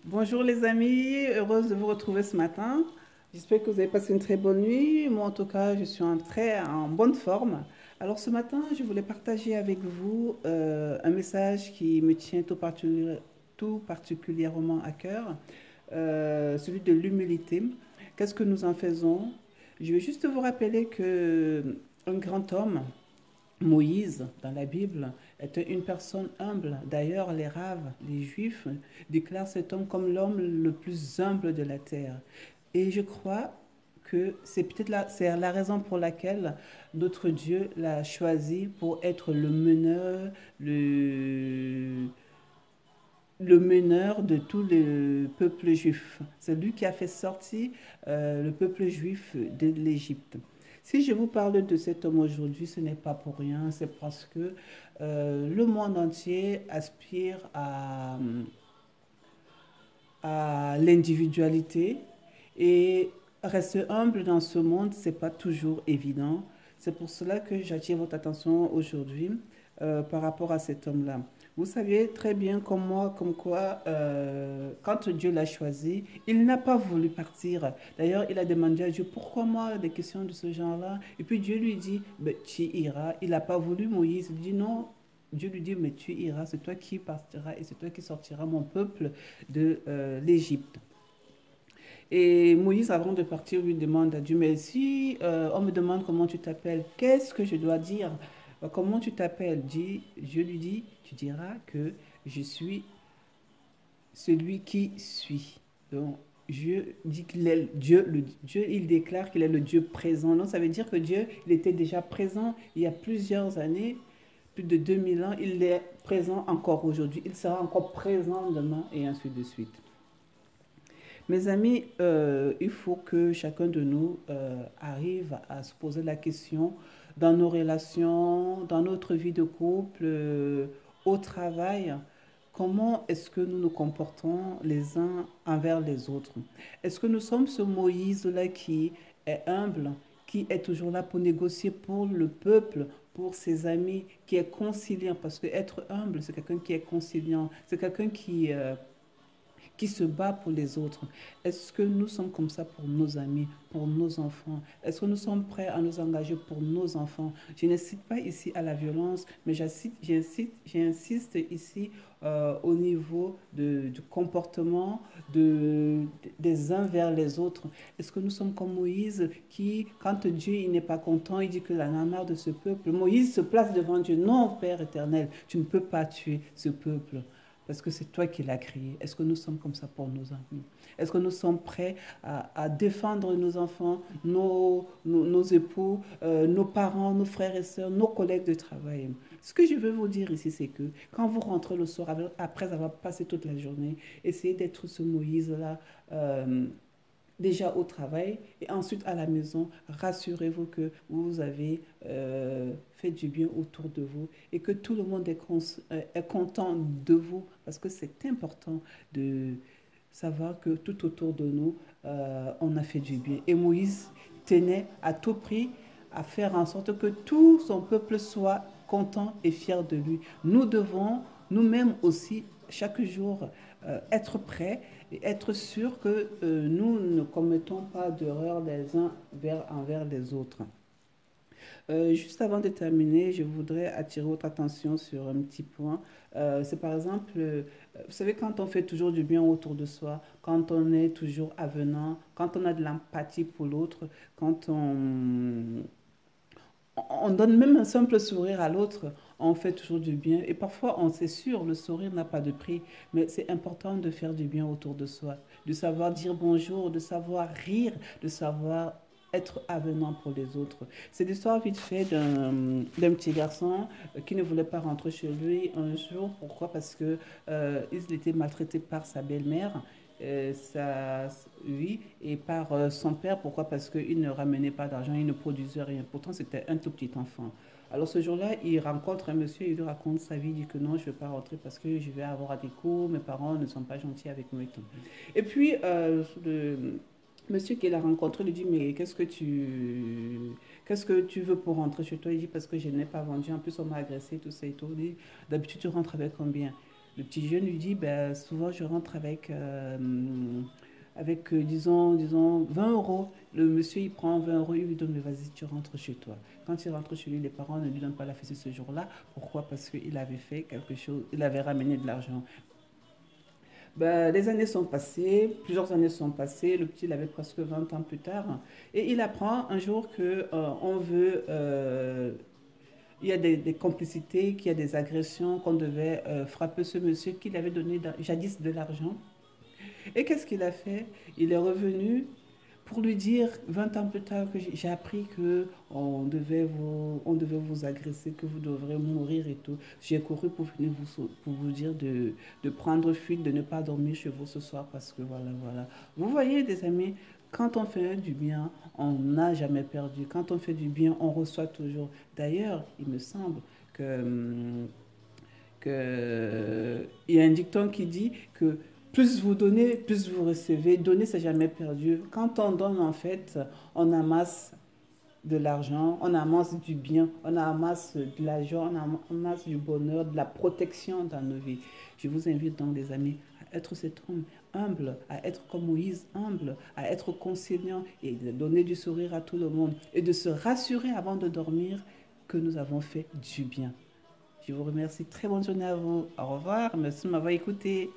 Bonjour les amis, heureuse de vous retrouver ce matin. J'espère que vous avez passé une très bonne nuit. Moi en tout cas, je suis en bonne forme. Alors ce matin, je voulais partager avec vous un message qui me tient tout particulièrement à cœur, celui de l'humilité. Qu'est-ce que nous en faisons? Je vais juste vous rappeler que un grand homme, Moïse, dans la Bible, était une personne humble. D'ailleurs, les Raves, les Juifs, déclarent cet homme comme l'homme le plus humble de la terre. Et je crois que c'est la raison pour laquelle notre Dieu l'a choisi pour être le meneur de tout le peuple juif. C'est lui qui a fait sortir le peuple juif de l'Égypte. Si je vous parle de cet homme aujourd'hui, ce n'est pas pour rien, c'est parce que le monde entier aspire à l'individualité et rester humble dans ce monde, c'est pas toujours évident. C'est pour cela que j'attire votre attention aujourd'hui par rapport à cet homme-là. Vous savez très bien comme moi, comme quoi, quand Dieu l'a choisi, il n'a pas voulu partir. D'ailleurs, il a demandé à Dieu, pourquoi moi, des questions de ce genre-là. Et puis Dieu lui dit, ben, tu iras. Il n'a pas voulu Moïse. Il dit, non, Dieu lui dit, mais tu iras, c'est toi qui partiras et c'est toi qui sortiras mon peuple de l'Égypte. Et Moïse, avant de partir, lui demande à Dieu, mais si on me demande comment tu t'appelles, qu'est-ce que je dois dire? Comment tu t'appelles? Dieu lui dit, tu diras que je suis celui qui suis. Donc, Dieu dit qu'il est Dieu, il déclare qu'il est le Dieu présent. Donc, ça veut dire que Dieu, il était déjà présent il y a plusieurs années, plus de 2000 ans, il est présent encore aujourd'hui, il sera encore présent demain et ainsi de suite. Mes amis, il faut que chacun de nous arrive à se poser la question dans nos relations, dans notre vie de couple, au travail, comment est-ce que nous nous comportons les uns envers les autres? Est-ce que nous sommes ce Moïse-là qui est humble, qui est toujours là pour négocier pour le peuple, pour ses amis, qui est conciliant? Parce que être humble, c'est quelqu'un qui est conciliant, c'est quelqu'un qui se bat pour les autres. Est-ce que nous sommes comme ça pour nos amis, pour nos enfants? Est-ce que nous sommes prêts à nous engager pour nos enfants? Je n'incite pas ici à la violence, mais j'insiste ici au niveau du comportement des uns vers les autres. Est-ce que nous sommes comme Moïse qui, quand Dieu il n'est pas content, il dit que la marre de ce peuple. Moïse se place devant Dieu. Non, Père éternel, tu ne peux pas tuer ce peuple parce que c'est toi qui l'as créé. Est-ce que nous sommes comme ça pour nos amis? Est-ce que nous sommes prêts à défendre nos enfants, nos époux, nos parents, nos frères et sœurs, nos collègues de travail? Ce que je veux vous dire ici, c'est que quand vous rentrez le soir, après avoir passé toute la journée, essayez d'être ce Moïse-là. Déjà au travail et ensuite à la maison, rassurez-vous que vous avez fait du bien autour de vous et que tout le monde est content de vous parce que c'est important de savoir que tout autour de nous, on a fait du bien. Et Moïse tenait à tout prix à faire en sorte que tout son peuple soit content et fier de lui. Nous devons nous-mêmes aussi chaque jour être prêts et être sûrs que nous ne commettons pas d'erreurs les uns envers les autres. Juste avant de terminer, je voudrais attirer votre attention sur un petit point. C'est par exemple, vous savez, quand on fait toujours du bien autour de soi, quand on est toujours avenant, quand on a de l'empathie pour l'autre, quand on donne même un simple sourire à l'autre, on fait toujours du bien. Et parfois, on sait sûr, le sourire n'a pas de prix, mais c'est important de faire du bien autour de soi, de savoir dire bonjour, de savoir rire, de savoir être avenant pour les autres. C'est l'histoire vite fait d'un petit garçon qui ne voulait pas rentrer chez lui un jour. Pourquoi? Parce que il était maltraité par sa belle-mère. Oui, et par son père, pourquoi? Parce qu'il ne ramenait pas d'argent, il ne produisait rien. Pourtant, c'était un tout petit enfant. Alors ce jour-là, il rencontre un monsieur, il lui raconte sa vie, il dit que non, je ne vais pas rentrer parce que je vais avoir des cours, mes parents ne sont pas gentils avec moi et tout. Et puis, le monsieur qu'il a rencontré lui dit, mais qu'est-ce que tu veux pour rentrer chez toi? Il dit, parce que je n'ai pas vendu, en plus on m'a agressé, tout ça et tout. Il dit, d'habitude, tu rentres avec combien? Le petit jeune lui dit, ben, souvent je rentre avec disons 20 euros. Le monsieur, il prend 20 euros, il lui donne, mais vas-y, tu rentres chez toi. Quand il rentre chez lui, les parents ne lui donnent pas la fessée ce jour-là. Pourquoi? Parce qu'il avait fait quelque chose, il avait ramené de l'argent. Ben, les années sont passées, plusieurs années sont passées, le petit, il avait presque 20 ans plus tard, et il apprend un jour que on veut, il y a des complicités, qu'il y a des agressions, qu'on devait frapper ce monsieur qui lui avait donné jadis de l'argent. Et qu'est-ce qu'il a fait? Il est revenu pour lui dire, 20 ans plus tard, que j'ai appris que on devait vous agresser, que vous devrez mourir et tout. J'ai couru pour venir pour vous dire de prendre fuite, de ne pas dormir chez vous ce soir parce que voilà, voilà. Vous voyez, des amis, quand on fait du bien, on n'a jamais perdu. Quand on fait du bien, on reçoit toujours. D'ailleurs, il me semble il y a un dicton qui dit que plus vous donnez, plus vous recevez. Donner, c'est jamais perdu. Quand on donne, en fait, on amasse de l'argent, on amasse du bien, on amasse de l'argent, on amasse du bonheur, de la protection dans nos vies. Je vous invite donc, les amis, à être cet homme humble, à être comme Moïse, humble, à être conciliant et de donner du sourire à tout le monde et de se rassurer avant de dormir que nous avons fait du bien. Je vous remercie. Très bonne journée à vous. Au revoir. Merci de m'avoir écouté.